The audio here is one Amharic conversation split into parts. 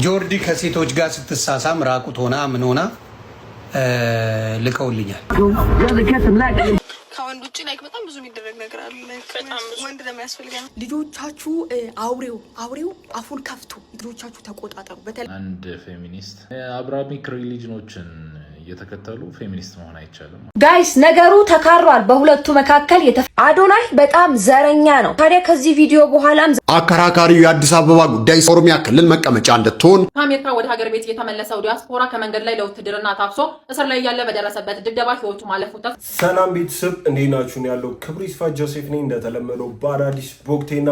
ጆርዲ ከሴቶች ጋር ስትሳሳም ራቁት ሆና ምን ሆና ልቀውልኛል። ከወንድ ውጭ ላይክ በጣም ብዙ የሚደረግ ነገር አለ። በጣም ወንድ ለሚያስፈልገን ልጆቻችሁ አውሬው አፉን ከፍቶ ልጆቻችሁ ተቆጣጠሩ። በተለይ አንድ ፌሚኒስት አብራሚክ ሪሊጅኖችን እየተከተሉ ፌሚኒስት መሆን አይቻልም። ጋይስ ነገሩ ተካሯል በሁለቱ መካከል። አዶናይ በጣም ዘረኛ ነው። ታዲያ ከዚህ ቪዲዮ በኋላም አከራካሪው የአዲስ አበባ ጉዳይ ኦሮሚያ ክልል መቀመጫ እንድትሆን ከአሜሪካ ወደ ሀገር ቤት የተመለሰው ዲያስፖራ ከመንገድ ላይ ለውትድርና ታፍሶ እስር ላይ ያለ በደረሰበት ድብደባ ህይወቱ ማለፉ ሰላም ቤተሰብ እንዴት ናችሁ? ያለው ክብሩ ይስፋ ጆሴፍ ነኝ። እንደተለመደው በአዳዲስ ቦክቴና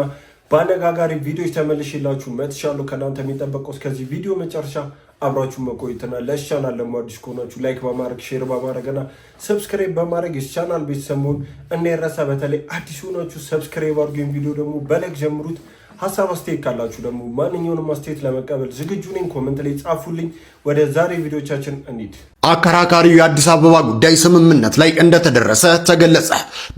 በአነጋጋሪ ቪዲዮዎች ተመልሼላችሁ መጥቻለሁ። ከእናንተ የሚጠበቀው እስከዚህ ቪዲዮ መጨረሻ አብራችሁ መቆየትና ለቻናል ለማዲስ ከሆናችሁ ላይክ በማድረግ ሼር በማድረግና ሰብስክራይብ በማድረግ የቻናል ቤተሰብ መሆን እንዳይረሳ። በተለይ አዲስ ሆናችሁ ሰብስክራይብ አድርጉኝ። ቪዲዮ ደግሞ በላይክ ጀምሩት። ሀሳብ አስተያየት ካላችሁ ደግሞ ማንኛውንም አስተያየት ለመቀበል ዝግጁ ነኝ። ኮሜንት ላይ ጻፉልኝ። ወደ ዛሬ ቪዲዮቻችን እንሂድ። አከራካሪው የአዲስ አበባ ጉዳይ ስምምነት ላይ እንደተደረሰ ተገለጸ።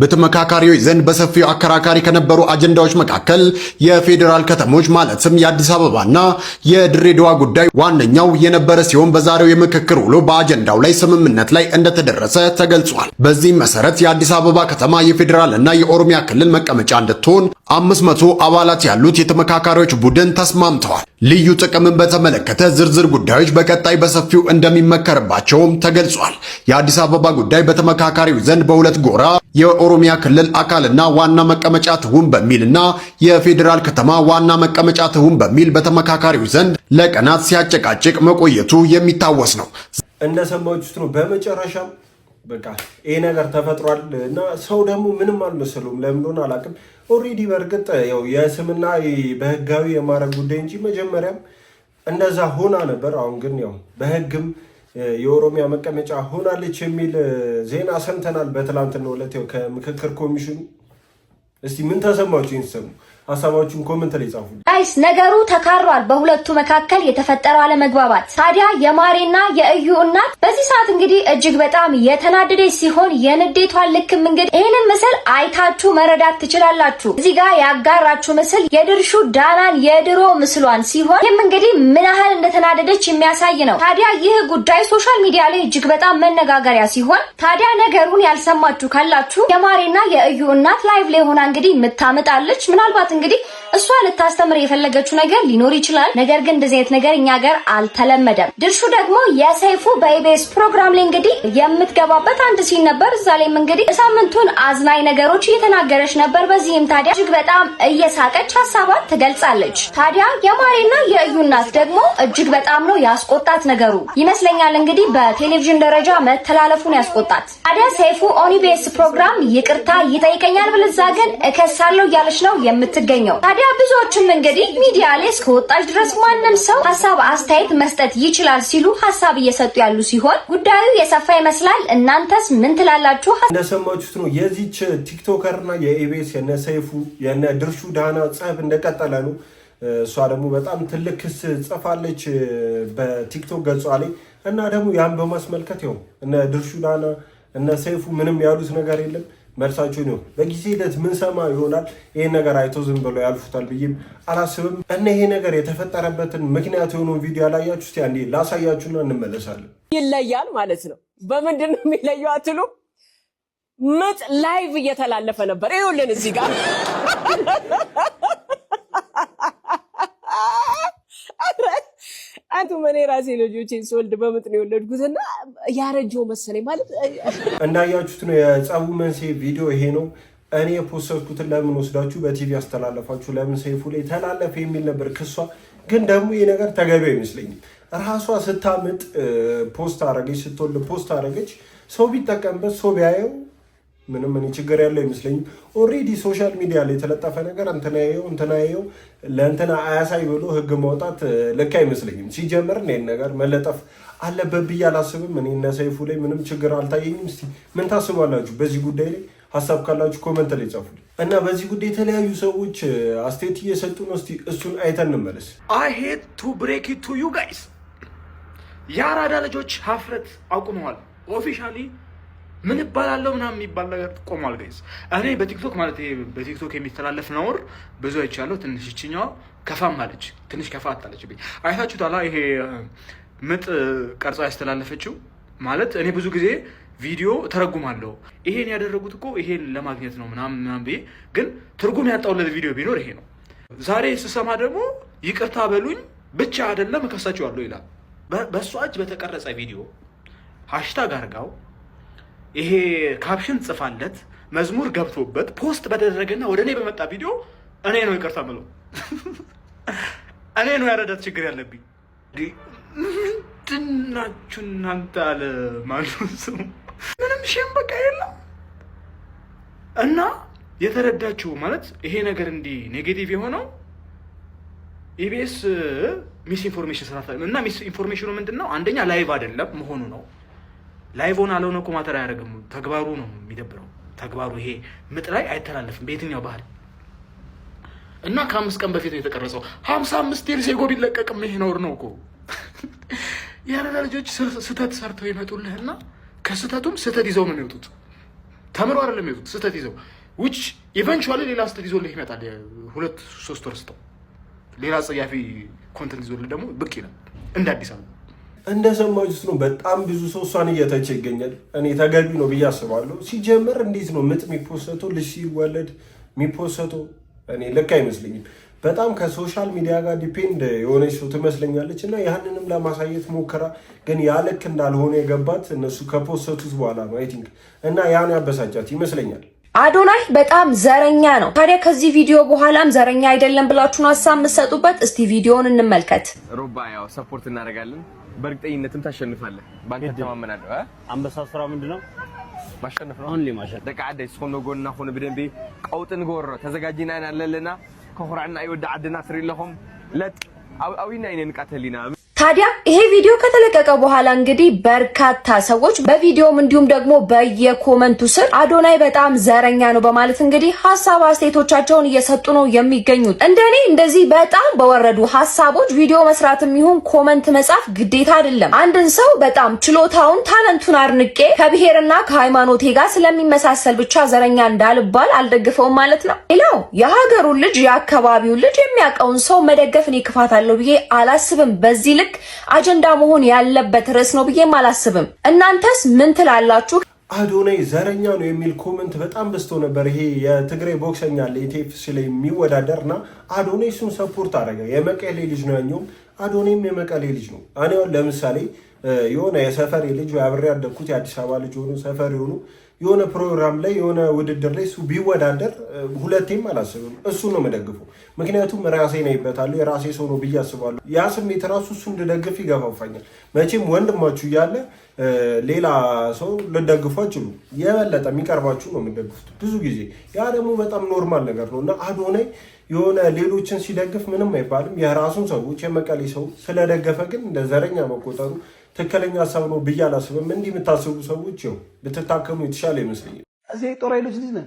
በተመካካሪዎች ዘንድ በሰፊው አከራካሪ ከነበሩ አጀንዳዎች መካከል የፌዴራል ከተሞች ማለትም የአዲስ አበባና የድሬዳዋ ጉዳይ ዋነኛው የነበረ ሲሆን በዛሬው የምክክር ውሎ በአጀንዳው ላይ ስምምነት ላይ እንደተደረሰ ተገልጿል። በዚህም መሰረት የአዲስ አበባ ከተማ የፌዴራልና የኦሮሚያ ክልል መቀመጫ እንድትሆን 500 አባላት ያሉት የተመካካሪዎች ቡድን ተስማምተዋል። ልዩ ጥቅምን በተመለከተ ዝርዝር ጉዳዮች በቀጣይ በሰፊው እንደሚመከርባቸውም ተገልጿል። የአዲስ አበባ ጉዳይ በተመካካሪው ዘንድ በሁለት ጎራ የኦሮሚያ ክልል አካልና ዋና መቀመጫ ትሁን በሚልና የፌዴራል ከተማ ዋና መቀመጫ ትሁን በሚል በተመካካሪው ዘንድ ለቀናት ሲያጨቃጭቅ መቆየቱ የሚታወስ ነው። እንደሰማችሁት ነው። በመጨረሻም በቃ ይሄ ነገር ተፈጥሯል እና ሰው ደግሞ ምንም አልመሰለውም። ለምን እንደሆነ አላውቅም። ኦሬዲ በእርግጥ ያው የስምና በህጋዊ የማረግ ጉዳይ እንጂ መጀመሪያም እንደዛ ሆና ነበር። አሁን ግን ያው በህግም የኦሮሚያ መቀመጫ ሆናለች የሚል ዜና ሰምተናል በትላንትናው ዕለት ያው ከምክክር ኮሚሽኑ። እስቲ ምን ተሰማችሁ? ይንሰሙ ሀሳባችሁን ኮሜንት ላይ ጻፉ። ጋይስ ነገሩ ተካሯል በሁለቱ መካከል የተፈጠረው አለመግባባት። ታዲያ የማሬና የእዩ እናት በዚህ ሰዓት እንግዲህ እጅግ በጣም የተናደደች ሲሆን የንዴቷን ልክም እንግዲህ ይህንን ምስል አይታችሁ መረዳት ትችላላችሁ። እዚህ ጋር ያጋራችሁ ምስል የድርሹ ዳናን የድሮ ምስሏን ሲሆን ይህም እንግዲህ ምን ያህል እንደተናደደች የሚያሳይ ነው። ታዲያ ይህ ጉዳይ ሶሻል ሚዲያ ላይ እጅግ በጣም መነጋገሪያ ሲሆን ታዲያ ነገሩን ያልሰማችሁ ካላችሁ የማሬና የእዩ እናት ላይቭ ላይ ሆና እንግዲህ ምታመጣለች። ምናልባት እንግዲህ እሷ ልታስተምር የፈለገችው ነገር ሊኖር ይችላል። ነገር ግን እንደዚህ አይነት ነገር እኛ ጋር አልተለመደም። ድርሹ ደግሞ የሰይፉ በኢቢኤስ ፕሮግራም ላይ እንግዲህ የምትገባበት አንድ ሲን ነበር። እዛ ላይም እንግዲህ ሳምንቱን አዝናኝ ነገሮች እየተናገረች ነበር። በዚህም ታዲያ እጅግ በጣም እየሳቀች ሀሳቧን ትገልጻለች። ታዲያ የማሬና የእዩ እናት ደግሞ እጅግ በጣም ነው ያስቆጣት ነገሩ ይመስለኛል። እንግዲህ በቴሌቪዥን ደረጃ መተላለፉን ያስቆጣት። ታዲያ ሰይፉ ኦን ኢቢኤስ ፕሮግራም ይቅርታ ይጠይቀኛል ብልዛ ግን እከሳለሁ እያለች ነው የምትገኘው። ታዲያ ብዙዎችም እንግዲህ ሚዲያ ላይ እስከወጣች ድረስ ማንም ሰው ሀሳብ አስተያየት መስጠት ይችላል ሲሉ ሀሳብ እየሰጡ ያሉ ሲሆን ጉዳዩ የሰፋ ይመስላል። እናንተስ ምን ትላላችሁ? እንደሰማችሁት ነው የዚች ቲክቶከርና የኢቢኤስ የነ ሰይፉ የነ ድርሹ ዳና ጸብ እንደቀጠለ ነው። እሷ ደግሞ በጣም ትልቅ ክስ ጽፋለች በቲክቶክ ገጿ ላይ እና ደግሞ ያን በማስመልከት ያው እነ ድርሹ ዳና እነ ሰይፉ ምንም ያሉት ነገር የለም። መልሳችሁ ነው በጊዜ ሂደት ምን ሰማ ይሆናል። ይሄን ነገር አይቶ ዝም ብሎ ያልፉታል ብዬም አላስብም። እና ይሄ ነገር የተፈጠረበትን ምክንያት የሆነውን ቪዲዮ ያላያችሁ እስቲ አንዴ ላሳያችሁና እንመለሳለን። ይለያል ማለት ነው። በምንድን ነው የሚለየው አትሉ? ምጥ ላይቭ እየተላለፈ ነበር። ይኸውልን እዚህ ጋር አንቱ መኔ ራሴ ልጆቼን ስወልድ በምጥ ነው የወለድኩትና ያረጀው መሰለኝ ማለት እንዳያችሁት ነው። የጸቡ መንስኤ ቪዲዮ ይሄ ነው። እኔ የፖስተርኩትን ለምን ወስዳችሁ በቲቪ አስተላለፋችሁ? ለምን ሰይፉ ላይ ተላለፈ የሚል ነበር ክሷ። ግን ደግሞ ይሄ ነገር ተገቢ አይመስለኝም። ራሷ ስታምጥ ፖስት አረገች፣ ስትወልድ ፖስት አረገች። ሰው ቢጠቀምበት ሰው ቢያየው ምንም እኔ ችግር ያለው አይመስለኝም። ኦሬዲ ሶሻል ሚዲያ ላይ የተለጠፈ ነገር እንትናየው ለእንትና አያሳይ ብሎ ህግ ማውጣት ልክ አይመስለኝም። ሲጀምር ይሄን ነገር መለጠፍ አለበት ብዬ አላስብም። እኔ እነ ሰይፉ ላይ ምንም ችግር አልታየኝም። እስቲ ምን ታስባላችሁ? በዚህ ጉዳይ ላይ ሀሳብ ካላችሁ ኮሜንት ላይ ጻፉ። እና በዚህ ጉዳይ የተለያዩ ሰዎች አስተያየት እየሰጡ ነው። እስቲ እሱን አይተን እንመለስ። I hate to break it to you guys የአራዳ ልጆች ሀፍረት አቁመዋል። ኦፊሻሊ ምን ይባላለው ምናምን የሚባል ነገር ቆሟል ጋይስ። እኔ በቲክቶክ ማለት በቲክቶክ የሚተላለፍ ነውር ብዙ አይቻለሁ። ትንሽ እቺኛው ከፋም አለች፣ ትንሽ ከፋ አጣለችብኝ። አይታችሁታላ? ይሄ ምጥ ቀርጻ ያስተላለፈችው ማለት እኔ ብዙ ጊዜ ቪዲዮ ተረጉማለሁ። ይሄን ያደረጉት እኮ ይሄን ለማግኘት ነው ምናምን ብዬ ግን ትርጉም ያጣውለት ቪዲዮ ቢኖር ይሄ ነው። ዛሬ ስሰማ ደግሞ ይቅርታ በሉኝ ብቻ አይደለም እከሳቸዋለሁ ይላል። በእሷ እጅ በተቀረጸ ቪዲዮ ሃሽታግ አርጋው ይሄ ካፕሽን ጽፋለት መዝሙር ገብቶበት ፖስት በተደረገና ወደ እኔ በመጣ ቪዲዮ እኔ ነው ይቅርታ ምለው። እኔ ነው ያረዳት ችግር ያለብኝ። ምንድናችሁ እናንተ አለ ማለት ስሙ ምንም ሼም በቃ የለም። እና የተረዳችሁ ማለት ይሄ ነገር እንዲህ ኔጌቲቭ የሆነው ኢቢኤስ ሚስ ኢንፎርሜሽን ስራ እና ሚስ ኢንፎርሜሽኑ ምንድነው? አንደኛ ላይቭ አይደለም መሆኑ ነው። ላይቭ ሆነ አለሆነ እኮ ማተር አያደርግም። ተግባሩ ነው የሚደብረው። ተግባሩ ይሄ ምጥ ላይ አይተላለፍም በየትኛው ባህል እና ከ5 ቀን በፊት ነው የተቀረጸው። 55 ቴል ሴጎ ቢለቀቅም ይሄ ነውር ነው እኮ። ያረዳ ልጆች ስህተት ሰርተው ይመጡልህና ከስህተቱም ስህተት ይዘው ነው የሚወጡት። ተምረው አይደለም የሚወጡት፣ ስህተት ይዘው which eventually ሌላ ስህተት ይዞልህ ይመጣል። 2-3 ወር ስተው ሌላ ጸያፊ ኮንተንት ይዞልህ ደግሞ ብቅ ይላል እንደ አዲስ አበባ። እንደሰማችሁት ነው። በጣም ብዙ ሰው እሷን እየተቸ ይገኛል። እኔ ተገቢ ነው ብዬ አስባለሁ። ሲጀምር እንዴት ነው ምጥ የሚፖሰተው? ልጅ ሲወለድ የሚፖሰተው እኔ ልክ አይመስለኝም። በጣም ከሶሻል ሚዲያ ጋር ዲፔንድ የሆነች ሰው ትመስለኛለች እና ያንንም ለማሳየት ሞከራ፣ ግን ያልክ እንዳልሆነ የገባት እነሱ ከፖሰቱት በኋላ ነው አይ ቲንክ። እና ያን ያበሳጫት ይመስለኛል። አዶናይ በጣም ዘረኛ ነው። ታዲያ ከዚህ ቪዲዮ በኋላም ዘረኛ አይደለም ብላችሁ ነው ሀሳብ የምትሰጡበት? እስቲ ቪዲዮውን እንመልከት። ሩባ ያው ሰፖርት እናደርጋለን፣ በእርግጠኝነትም ታሸንፋለህ። ባንተ ተማመናለሁ። አንበሳ ስራ ምንድነው? ማሸነፍ ነው። ኦንሊ ማሸነፍ ደቃ አደ ስኮን ጎና ሆነ በደንብ ቀውጥን ጎረ ተዘጋጅና ያለለና ከሁራና ይወዳ አድና ትሪለሁም ለጥ አዊና አይነን ቃተሊና። ታዲያ ይሄ ቪዲዮ ከተለቀቀ በኋላ እንግዲህ በርካታ ሰዎች በቪዲዮም እንዲሁም ደግሞ በየኮመንቱ ስር አዶናይ በጣም ዘረኛ ነው በማለት እንግዲህ ሀሳብ አስተያየቶቻቸውን እየሰጡ ነው የሚገኙት። እንደኔ እንደዚህ በጣም በወረዱ ሀሳቦች ቪዲዮ መስራትም ይሁን ኮመንት መጻፍ ግዴታ አይደለም። አንድን ሰው በጣም ችሎታውን ታለንቱን አድንቄ ከብሔርና ከሃይማኖቴ ጋር ስለሚመሳሰል ብቻ ዘረኛ እንዳልባል አልደግፈውም ማለት ነው። ሌላው የሀገሩን ልጅ የአካባቢውን ልጅ የሚያውቀውን ሰው መደገፍ እኔ ክፋት አለው ብዬ አላስብም። በዚህ ልክ አጀንዳ መሆን ያለበት ርዕስ ነው ብዬም አላስብም። እናንተስ ምን ትላላችሁ? አዶናይ ዘረኛ ነው የሚል ኮመንት በጣም በዝቶ ነበር። ይሄ የትግራይ ቦክሰኛ ለኢቲኤፍሲ ላይ የሚወዳደርና አዶናይ እሱን ሰፖርት አደረገ። የመቀሌ ልጅ ነው ያኛውም፣ አዶናይም የመቀሌ ልጅ ነው። እኔ ለምሳሌ የሆነ የሰፈር ልጅ ወይ አብሬ ያደግኩት የአዲስ አበባ ልጅ ሆኖ ሰፈር የሆኑ የሆነ ፕሮግራም ላይ የሆነ ውድድር ላይ እሱ ቢወዳደር ሁለቴም አላስብም፣ እሱ ነው የምደግፈው። ምክንያቱም ራሴ ነኝበታለሁ፣ የራሴ ሰው ነው ብዬ አስባለሁ። ያ ስሜት ራሱ እሱ እንድደግፍ ይገፋፋኛል። መቼም ወንድማችሁ እያለ ሌላ ሰው ልደግፉ አችሉ፣ የበለጠ የሚቀርባችሁ ነው የምደግፉት ብዙ ጊዜ። ያ ደግሞ በጣም ኖርማል ነገር ነው እና አዶናይ የሆነ ሌሎችን ሲደግፍ ምንም አይባልም። የራሱን ሰዎች የመቀሌ ሰው ስለደገፈ ግን እንደ ዘረኛ መቆጠሩ ትክክለኛ ሀሳብ ነው ብዬ አላስብም። እንዲህ የምታስቡ ሰዎች ይኸው ብትታከሙ የተሻለ ይመስለኛል። እዚህ ጦር ኃይሎች ልጅ ነህ።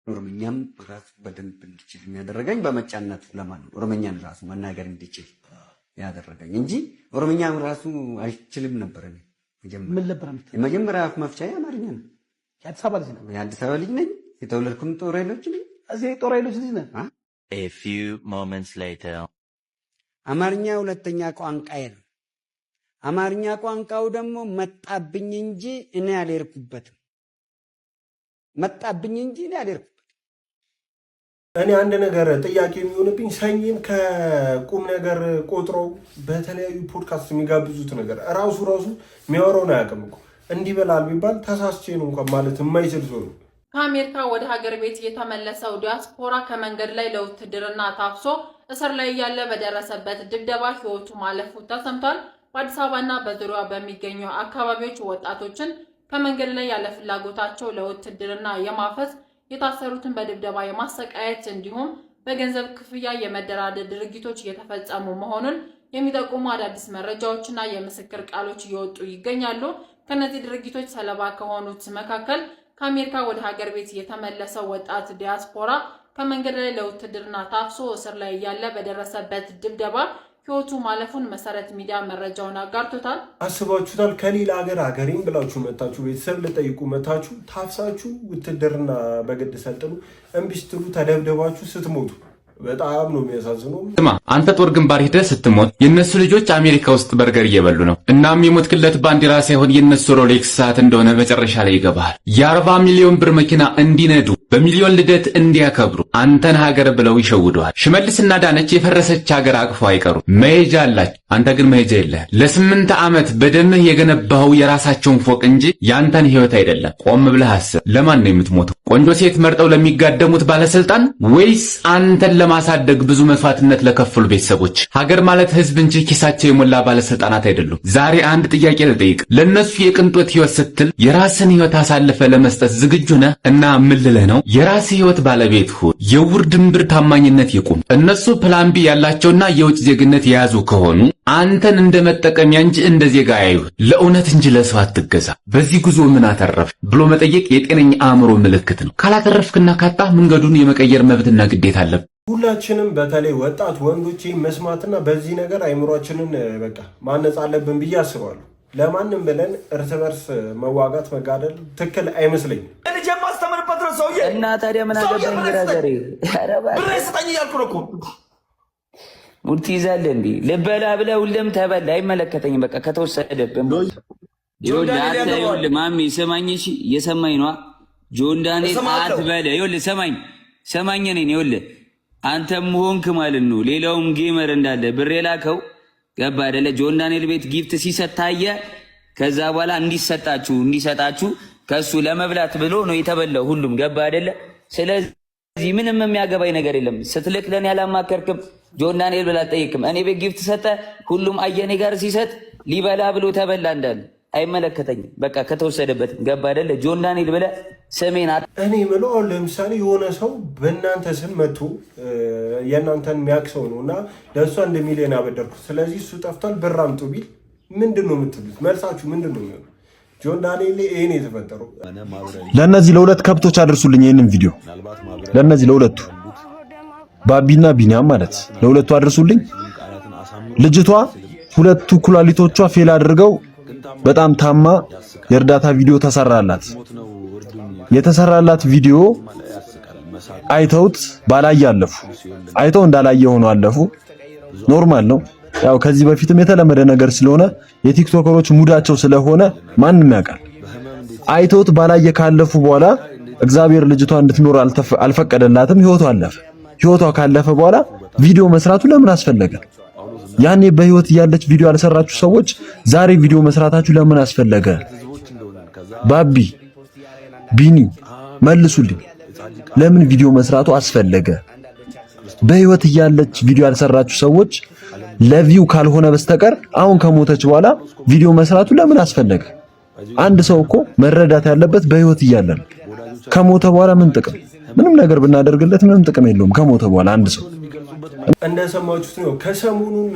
ኦሮምኛም ራሱ በደንብ እንድችል የሚያደረገኝ በመጫነት ለማለት ኦሮምኛን ራሱ መናገር እንድችል ያደረገኝ እንጂ ኦሮምኛም ራሱ አይችልም ነበር። ምን ነበር የመጀመሪያ አፍ መፍቻ አማርኛ ነው። የአዲስ አበባ ልጅ ነህ? የአዲስ አበባ ልጅ ነኝ። የተወለድኩም ጦር ኃይሎች ነኝ። እዚህ ጦር ኃይሎች ልጅ ነህ። A few moments later አማርኛ ሁለተኛ ቋንቋዬ ነው። አማርኛ ቋንቋው ደግሞ መጣብኝ እንጂ እኔ አልሄድኩበትም። መጣብኝ እንጂ እኔ አልሄድኩበትም። እኔ አንድ ነገር ጥያቄ የሚሆንብኝ ሰኝን ከቁም ነገር ቆጥረው በተለያዩ ፖድካስት የሚጋብዙት ነገር ራሱ የሚያወራውን አያውቅም እኮ። እንዲህ በላል ቢባል ተሳስቼ ነው እንኳን ማለት የማይችል ሰው ነው። ከአሜሪካ ወደ ሀገር ቤት የተመለሰው ዲያስፖራ ከመንገድ ላይ ለውትድርና ታፍሶ እስር ላይ ያለ በደረሰበት ድብደባ ሕይወቱ ማለፉ ተሰምቷል። በአዲስ አበባና በዙሪያዋ በሚገኙ አካባቢዎች ወጣቶችን ከመንገድ ላይ ያለ ፍላጎታቸው ለውትድርና የማፈስ የታሰሩትን በድብደባ የማሰቃየት እንዲሁም በገንዘብ ክፍያ የመደራደር ድርጊቶች እየተፈጸሙ መሆኑን የሚጠቁሙ አዳዲስ መረጃዎችና የምስክር ቃሎች እየወጡ ይገኛሉ። ከነዚህ ድርጊቶች ሰለባ ከሆኑት መካከል ከአሜሪካ ወደ ሀገር ቤት የተመለሰው ወጣት ዲያስፖራ ከመንገድ ላይ ለውትድርና ታፍሶ እስር ላይ ያለ በደረሰበት ድብደባ ህይወቱ ማለፉን መሰረት ሚዲያ መረጃውን አጋርቶታል። አስባችሁታል? ከሌላ ሀገሬን ብላችሁ መታችሁ ቤተሰብ ልጠይቁ መታችሁ ታፍሳችሁ ውትድርና በግድ ሰልጥኑ እምቢ ስትሉ ተደብደባችሁ ስትሞቱ በጣም ነው የሚያሳዝነው። ስማ አንተ ጦር ግንባር ሄደህ ስትሞት የነሱ ልጆች አሜሪካ ውስጥ በርገር እየበሉ ነው። እናም የሞትክለት ባንዲራ ሳይሆን የነሱ ሮሌክስ ሰዓት እንደሆነ መጨረሻ ላይ ይገባሃል። የ40 ሚሊዮን ብር መኪና እንዲነዱ በሚሊዮን ልደት እንዲያከብሩ አንተን ሀገር ብለው ይሸውደዋል። ሽመልስና ዳነች የፈረሰች ሀገር አቅፈው አይቀሩም። መሄጃ አላቸው፣ አንተ ግን መሄጃ የለህ። ለ8 ዓመት በደምህ የገነባኸው የራሳቸውን ፎቅ እንጂ ያንተን ህይወት አይደለም። ቆም ብለህ አስብ። ለማን ነው የምትሞተው? ቆንጆ ሴት መርጠው ለሚጋደሙት ባለስልጣን ወይስ አንተን ለማሳደግ ብዙ መስዋዕትነት ለከፈሉ ቤተሰቦች? ሀገር ማለት ህዝብ እንጂ ኪሳቸው የሞላ ባለስልጣናት አይደሉም። ዛሬ አንድ ጥያቄ ልጠይቅ። ለነሱ የቅንጦት ህይወት ስትል የራስን ህይወት አሳልፈ ለመስጠት ዝግጁ ነህ? እና ምን ልልህ ነው? የራስ ህይወት ባለቤት ሁን። የውር ድንብር ታማኝነት ይቁም። እነሱ ፕላን ቢ ያላቸውና የውጭ ዜግነት የያዙ ከሆኑ አንተን እንደ መጠቀሚያ እንጂ እንደ ዜጋ ያዩ። ለእውነት እንጂ ለሰው አትገዛ። በዚህ ጉዞ ምን አተረፍ ብሎ መጠየቅ የጤነኛ አእምሮ ምልክት ነው። ካላተረፍክና ካጣ መንገዱን የመቀየር መብትና ግዴታ አለብህ። ሁላችንም በተለይ ወጣት ወንዶች መስማትና በዚህ ነገር አይምሯችንን በቃ ማነጽ አለብን ብዬ አስባለሁ። ለማንም ብለን እርስ በርስ መዋጋት መጋደል ትክክል አይመስለኝም። ልጅ የማስተምርበት ነው ሰውዬ እና ታዲያ ምን አገባኝ? ግራዘሬ ብር ስጠኝ እያልኩ ነው እኮ። ሙድ ትይዛለህ እንዴ? ልበላ ብለህ ሁሌም ተበላ። አይመለከተኝም። በቃ ከተወሰደብን ይኸውልህ ማሚ ስማኝ፣ እሺ እየሰማኝ ነዋ። ጆን ዳንኤል አትበለ። ይኸውልህ ሰማኝ ነኝ። ይኸውልህ አንተም ሆንክ ማለት ነው ሌላውም ጌመር እንዳለ ብር የላከው ገባ አይደለ? ጆን ዳንኤል ቤት ጊፍት ሲሰጥ ታየ። ከዛ በኋላ እንዲሰጣችሁ ከሱ ለመብላት ብሎ ነው የተበላው ሁሉም ገባ አይደለ? ስለዚህ ምንም የሚያገባኝ ነገር የለም። ስትልክ ለኔ ያላማከርክም ጆን ዳንኤል ብላ ጠይቅም። እኔ ቤት ጊፍት ሰጠ፣ ሁሉም አየኔ ጋር ሲሰጥ ሊበላ ብሎ ተበላ እንዳለ አይመለከተኝም። በቃ ከተወሰደበት ገባ አይደለ? ጆን ዳንኤል ብለ ስሜን እኔ ምለው አሁን ለምሳሌ የሆነ ሰው በእናንተ ስም መጥቶ የእናንተን የሚያክሰው ነው እና ለእሷ 1 ሚሊዮን አበደርኩት ስለዚህ እሱ ጠፍቷል ብር አምጡ ቢል ምንድን ነው የምትሉት? መልሳችሁ ምንድን ነው የሚሆነው? ጆን ዳንኤል ይሄን የተፈጠረው ለነዚህ ለሁለት ከብቶች አድርሱልኝ ይሄንን ቪዲዮ ለነዚህ ለሁለቱ ባቢና ቢኒያም ማለት ለሁለቱ አድርሱልኝ። ልጅቷ ሁለቱ ኩላሊቶቿ ፌል አድርገው በጣም ታማ የእርዳታ ቪዲዮ ተሰራላት። የተሰራላት ቪዲዮ አይተውት ባላየ አለፉ። አይተው እንዳላየ ሆኖ አለፉ። ኖርማል ነው። ያው ከዚህ በፊትም የተለመደ ነገር ስለሆነ የቲክቶከሮች ሙዳቸው ስለሆነ ማንም ያውቃል። አይተውት ባላየ ካለፉ በኋላ እግዚአብሔር ልጅቷ እንድትኖር አልፈቀደላትም። ህይወቷ አለፈ። ህይወቷ ካለፈ በኋላ ቪዲዮ መስራቱ ለምን አስፈለገ? ያኔ በህይወት ያለች ቪዲዮ ያልሰራችሁ ሰዎች ዛሬ ቪዲዮ መስራታችሁ ለምን አስፈለገ? ባቢ ቢኒ መልሱልኝ። ለምን ቪዲዮ መስራቱ አስፈለገ? በህይወት ያለች ቪዲዮ ያልሰራችሁ ሰዎች ለቪው ካልሆነ በስተቀር አሁን ከሞተች በኋላ ቪዲዮ መስራቱ ለምን አስፈለገ? አንድ ሰው እኮ መረዳት ያለበት በህይወት እያለ ነው። ከሞተ በኋላ ምን ጥቅም? ምንም ነገር ብናደርግለት ምንም ጥቅም የለውም ከሞተ በኋላ አንድ ሰው። እንደሰማችሁት ነው። ከሰሞኑን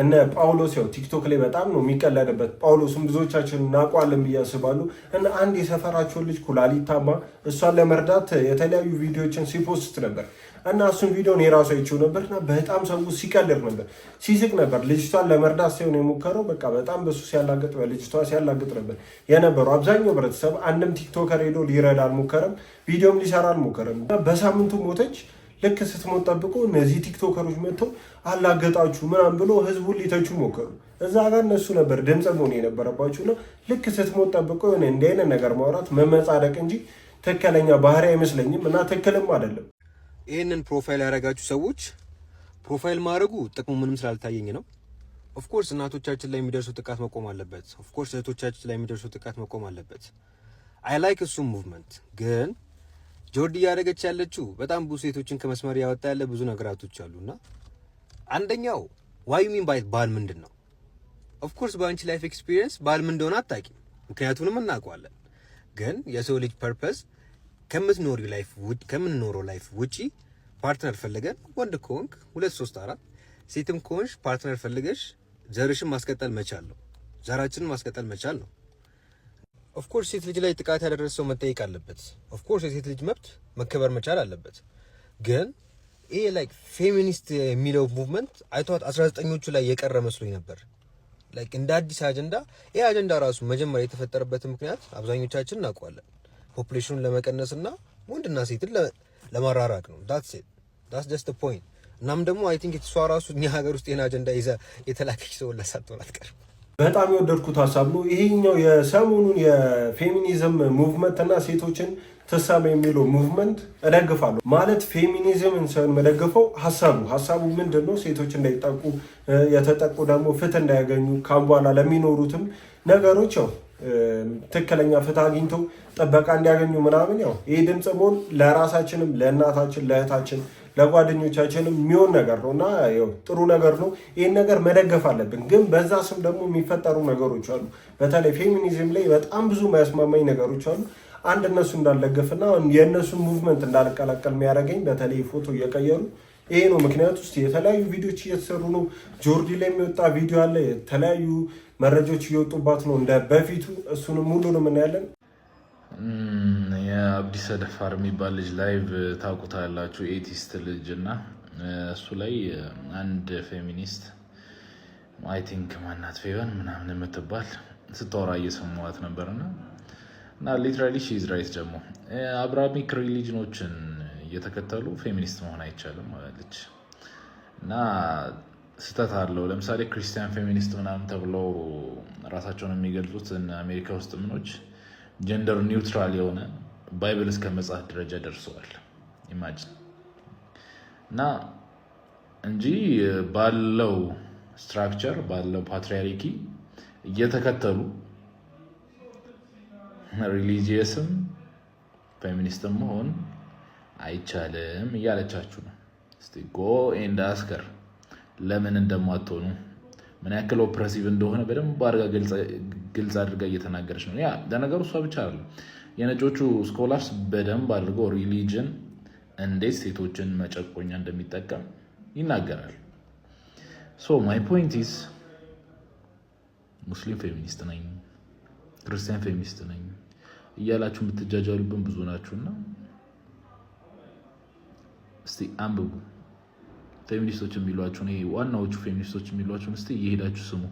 እነ ጳውሎስ ያው ቲክቶክ ላይ በጣም ነው የሚቀለድበት። ጳውሎስም ብዙዎቻችን እናውቀዋለን ብዬ አስባለሁ። እና አንድ የሰፈራቸውን ልጅ ኩላሊት ታማ እሷን ለመርዳት የተለያዩ ቪዲዮዎችን ሲፖስት ነበር እና እሱን ቪዲዮን የራሱ አይቼው ነበር እና በጣም ሰው ሲቀልድ ነበር፣ ሲስቅ ነበር። ልጅቷን ለመርዳት ሳይሆን የሞከረው በቃ በጣም በሱ ሲያላግጥ በልጅቷ ሲያላግጥ ነበር የነበረው። አብዛኛው ህብረተሰብ አንድም ቲክቶከር ሄዶ ሊረዳ አልሞከረም፣ ቪዲዮም ሊሰራ አልሞከረም። በሳምንቱ ሞተች። ልክ ስትሞት ጠብቆ እነዚህ ቲክቶከሮች መጥተው አላገጣችሁ ምናምን ብሎ ህዝቡን ሊተቹ ሞከሩ። እዛ ጋር እነሱ ነበር ድምፅ መሆን የነበረባችሁ እና ልክ ስትሞት ጠብቆ የሆነ እንዲህ አይነት ነገር ማውራት መመጻደቅ እንጂ ትክክለኛ ባህሪ አይመስለኝም እና ትክክልም አይደለም። ይህንን ፕሮፋይል ያደረጋችሁ ሰዎች ፕሮፋይል ማድረጉ ጥቅሙ ምንም ስላልታየኝ ነው። ኦፍኮርስ እናቶቻችን ላይ የሚደርሱ ጥቃት መቆም አለበት። ኦፍኮርስ እህቶቻችን ላይ የሚደርሱ ጥቃት መቆም አለበት። አይ ላይክ እሱም ሙቭመንት። ግን ጆርዲ እያደረገች ያለችው በጣም ብዙ ሴቶችን ከመስመር ያወጣ ያለ ብዙ ነገራቶች አሉና አንደኛው ዋይ ሚን ባይ ባል ምንድን ነው? ኦፍኮርስ በአንቺ ላይፍ ኤክስፒሪየንስ ባል ምን እንደሆነ አታውቂም፣ ምክንያቱንም እናውቀዋለን። ግን የሰው ልጅ ፐርፐስ ከምንኖረው ላይፍ ውጪ ፓርትነር ፈልገን ወንድ ከሆንክ 2 3 4 ሴትም ከሆንሽ ፓርትነር ፈልገሽ ዘርሽን ማስቀጠል መቻል ነው። ዘራችንን ማስቀጠል መቻል ነው። ኦፍኮርስ ሴት ልጅ ላይ ጥቃት ያደረሰው መጠየቅ አለበት። ኦፍኮርስ የሴት ልጅ መብት መከበር መቻል አለበት። ግን ይሄ ላይክ ፌሚኒስት የሚለው ሙቭመንት አይቷት 19ኞቹ ላይ የቀረ መስሎኝ ነበር። ላይክ እንደ አዲስ አጀንዳ ይሄ አጀንዳ ራሱ መጀመሪያ የተፈጠረበት ምክንያት አብዛኞቻችን እናውቀዋለን። ፖፑሌሽኑን ለመቀነስና ወንድና ሴትን ለማራራቅ ነው። that's just the point። እናም ደግሞ አይ ቲንክ እሷ ራሱ እኛ ሀገር ውስጥ ይሄን አጀንዳ ይዛ የተላከች ሰው ለሳትወል አትቀርም። በጣም የወደድኩት ሀሳብ ነው ይሄኛው የሰሞኑን የፌሚኒዝም ሙቭመንት እና ሴቶችን ተሳመ የሚለው ሙቭመንት እደግፋለሁ። ማለት ፌሚኒዝምን ሳይሆን መደገፈው ሀሳቡ ምንድነው? ሴቶች እንዳይጠቁ የተጠቁ ደግሞ ፍትህ እንዳያገኙ ካም በኋላ ለሚኖሩትም ነገሮች ያው ትክክለኛ ፍትህ አግኝተው ጥበቃ እንዲያገኙ ምናምን ያው ይሄ ድምጽ መሆን ለራሳችንም ለእናታችን ለእህታችን ለጓደኞቻችንም የሚሆን ነገር ነውና ያው ጥሩ ነገር ነው። ይሄን ነገር መደገፍ አለብን። ግን በዛ ስም ደግሞ የሚፈጠሩ ነገሮች አሉ። በተለይ ፌሚኒዝም ላይ በጣም ብዙ የማያስማማኝ ነገሮች አሉ። አንድ እነሱ እንዳልደገፍና የእነሱን ሙቭመንት እንዳልቀላቀል የሚያደርገኝ በተለይ ፎቶ እየቀየሩ ይሄ ነው ምክንያቱ። ውስጥ የተለያዩ ቪዲዮዎች እየተሰሩ ነው። ጆርዲ ላይ የሚወጣ ቪዲዮ አለ። የተለያዩ መረጃዎች እየወጡባት ነው እንደ በፊቱ። እሱንም ሁሉንም እናያለን። የአብዲስ ደፋር የሚባል ልጅ ላይቭ ታውቁታላችሁ፣ ኤቲስት ልጅ እና እሱ ላይ አንድ ፌሚኒስት አይ ቲንክ ማናት ፌቨን ምናምን የምትባል ስታወራ እየሰማዋት ነበርና እና ሊትራሊ ሺ ኢዝ ራይት። ደግሞ አብራሚክ ሪሊጅኖችን እየተከተሉ ፌሚኒስት መሆን አይቻልም ማለች እና ስተት አለው። ለምሳሌ ክርስቲያን ፌሚኒስት ምናምን ተብለው ራሳቸውን የሚገልጹት አሜሪካ ውስጥ ምኖች ጀንደር ኒውትራል የሆነ ባይብል እስከ መጽሐፍ ደረጃ ደርሰዋል። ኢማጂን እና እንጂ ባለው ስትራክቸር ባለው ፓትሪያርኪ እየተከተሉ ሪሊጂየስም ፌሚኒስትም መሆን አይቻልም እያለቻችሁ ነው። እስቲ ጎ ኤንድ አስከር ለምን እንደማትሆኑ ምን ያክል ኦፕሬሲቭ እንደሆነ በደንብ አድርጋ ግልጽ አድርጋ እየተናገረች ነው። ያ ለነገሩ እሷ ብቻ አይደለም፣ የነጮቹ ስኮላርስ በደንብ አድርገው ሪሊጅን እንዴት ሴቶችን መጨቆኛ እንደሚጠቀም ይናገራል። ሶ ማይ ፖይንት ኢዝ ሙስሊም ፌሚኒስት ነኝ ክርስቲያን ፌሚኒስት ነኝ እያላችሁ የምትጃጃሉብን ብዙ ናችሁና እስቲ አንብቡ። ፌሚኒስቶች የሚሏችሁ ነው ዋናዎቹ ፌሚኒስቶች የሚሏችሁ እስቲ እየሄዳችሁ ስሙ።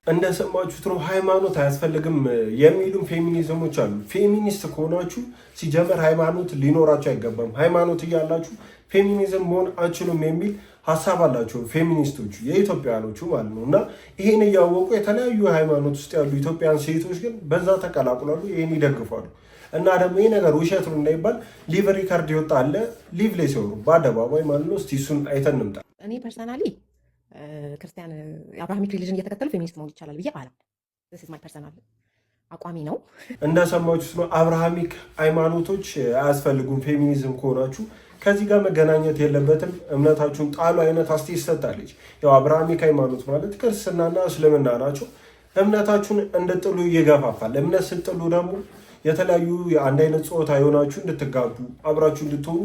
እንደሰማችሁት ነው ሃይማኖት አያስፈልግም የሚሉም ፌሚኒዝሞች አሉ። ፌሚኒስት ከሆናችሁ ሲጀመር ሃይማኖት ሊኖራችሁ አይገባም። ሃይማኖት እያላችሁ ፌሚኒዝም መሆን አችሉም የሚል ሀሳብ አላቸው ፌሚኒስቶቹ የኢትዮጵያኖቹ ማለት ነው። እና ይሄን እያወቁ የተለያዩ ሃይማኖት ውስጥ ያሉ ኢትዮጵያን ሴቶች ግን በዛ ተቀላቅሏሉ፣ ይሄን ይደግፋሉ። እና ደግሞ ይሄ ነገር ውሸት ነው እንዳይባል ሊቭ ሪካርድ ይወጣ አለ ሊቭ ላይ ሲወሩ በአደባባይ ማለት ነው። እስቲ እሱን አይተን እንምጣ። እኔ ፐርሰናሊ ክርስቲያን አብርሃሚክ ሪሊጅን እየተከተሉ ፌሚኒስት መሆን ይቻላል ብዬ አላምንም። this is my personal አቋሚ ነው። እንደሰማችሁት ነው ሃይማኖቶች ሃይማኖቶች አያስፈልጉም ፌሚኒዝም ከሆናችሁ ከዚህ ጋር መገናኘት የለበትም እምነታችሁን ጣሉ አይነት አስተያየት ሰጣለች። ያው አብርሃሚክ ሃይማኖት ማለት ክርስትናና እስልምና ናቸው። እምነታችሁን እንድጥሉ ይገፋፋል። እምነት ስትጥሉ ደግሞ የተለያዩ የአንድ አይነት ጾታ የሆናችሁ እንድትጋቡ አብራችሁ እንድትሆኑ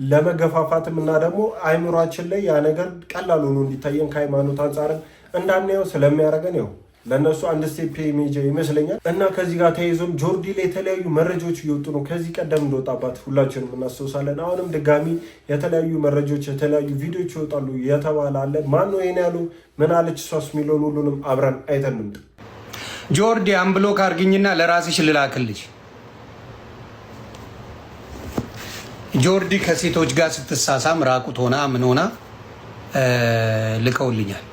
ለመገፋፋትም እና ደግሞ አይምሯችን ላይ ያ ነገር ቀላል ሆኖ እንዲታየን ከሃይማኖት አንጻርም እንዳናየው ስለሚያደርገን ያው ለእነሱ አንድ ስቴፕ ሜጀ ይመስለኛል። እና ከዚህ ጋር ተይዞም ጆርዲ ላይ የተለያዩ መረጃዎች እየወጡ ነው። ከዚህ ቀደም እንደወጣባት ሁላችንም እናስታውሳለን። አሁንም ድጋሚ የተለያዩ መረጃዎች የተለያዩ ቪዲዮዎች ይወጣሉ የተባለ አለ። ማን ነው ይሄን ያለው? ምን አለች እሷስ? የሚለውን ሁሉንም አብረን አይተን እንምጣ። ጆርዲ አንብሎክ አርግኝና ለራስሽ ልላክልሽ። ጆርዲ ከሴቶች ጋር ስትሳሳም ራቁት ሆና ምን ሆና ልከውልኛል።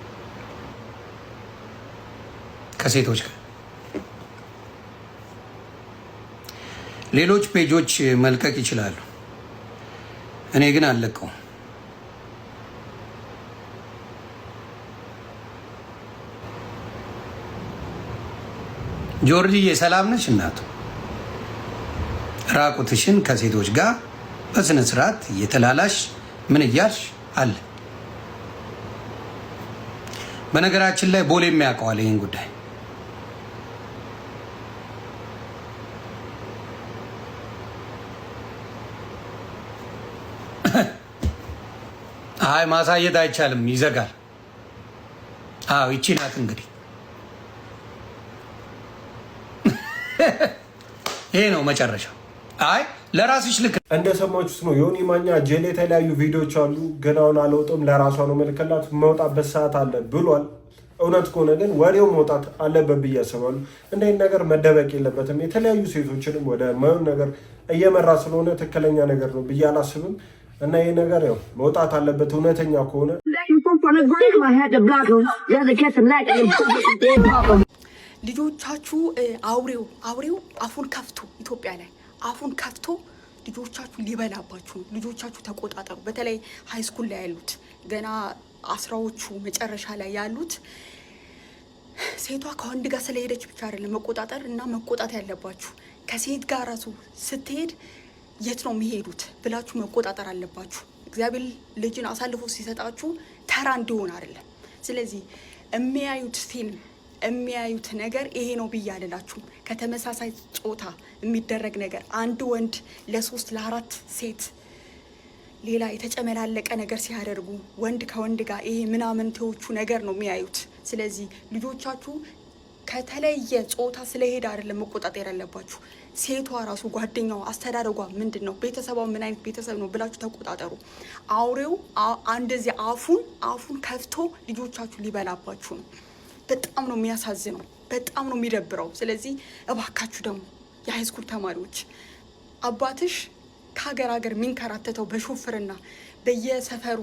ከሴቶች ጋር ሌሎች ፔጆች መልቀቅ ይችላሉ፣ እኔ ግን አልለቀውም። ጆርዲዬ ሰላም ነሽ እናቱ? ራቁትሽን ከሴቶች ጋር በስነ ስርዓት እየተላላሽ ምን እያልሽ አለ። በነገራችን ላይ ቦሌ የሚያውቀዋል ይህን ጉዳይ። አይ ማሳየት አይቻልም፣ ይዘጋል። አዎ ይቺ ናት እንግዲህ። ይሄ ነው መጨረሻው። አይ ለራስሽ ልክ እንደሰማችሁት ነው። ዮኒ ማኛ ጀሌ የተለያዩ ቪዲዮዎች አሉ፣ ግን አሁን አልወጡም። ለራሷ ነው መልከላት መውጣበት ሰዓት አለ ብሏል። እውነት ከሆነ ግን ወሬው መውጣት አለበት ብዬ አስባለሁ። እንደዚህ ነገር መደበቅ የለበትም። የተለያዩ ሴቶችንም ወደ ማየው ነገር እየመራ ስለሆነ ትክክለኛ ነገር ነው ብዬ አላስብም። እና ይሄ ነገር ያው መውጣት አለበት እውነተኛ ከሆነ። ልጆቻችሁ አውሬው አፉን ከፍቶ ኢትዮጵያ ላይ አፉን ከፍቶ ልጆቻችሁ ሊበላባችሁ ነው። ልጆቻችሁ ተቆጣጠሩ። በተለይ ሃይስኩል ላይ ያሉት ገና አስራዎቹ መጨረሻ ላይ ያሉት ሴቷ ከወንድ ጋር ስለሄደች ብቻ አይደለም መቆጣጠር እና መቆጣት ያለባችሁ። ከሴት ጋር ራሱ ስትሄድ የት ነው የሚሄዱት ብላችሁ መቆጣጠር አለባችሁ። እግዚአብሔር ልጅን አሳልፎ ሲሰጣችሁ ተራ እንዲሆን አይደለም። ስለዚህ የሚያዩት ፊልም የሚያዩት ነገር ይሄ ነው ብዬ አልላችሁም። ከተመሳሳይ ጾታ የሚደረግ ነገር አንድ ወንድ ለ3 ለ4 ሴት ሌላ የተጨመላለቀ ነገር ሲያደርጉ ወንድ ከወንድ ጋር ይሄ ምናምን ተዎቹ ነገር ነው የሚያዩት። ስለዚህ ልጆቻችሁ ከተለየ ጾታ ስለሄደ አይደለም መቆጣጠር ያለባችሁ። ሴቷ ራሱ ጓደኛዋ አስተዳደጓ ምንድነው፣ ቤተሰቧ ምን አይነት ቤተሰብ ነው ብላችሁ ተቆጣጠሩ። አውሬው እንደዚህ አፉን ከፍቶ ልጆቻችሁ ሊበላባችሁ ነው። በጣም ነው የሚያሳዝነው፣ በጣም ነው የሚደብረው። ስለዚህ እባካችሁ ደግሞ የሃይስኩል ተማሪዎች አባትሽ ከሀገር የሚንከራተተው በሾፍርና በየሰፈሩ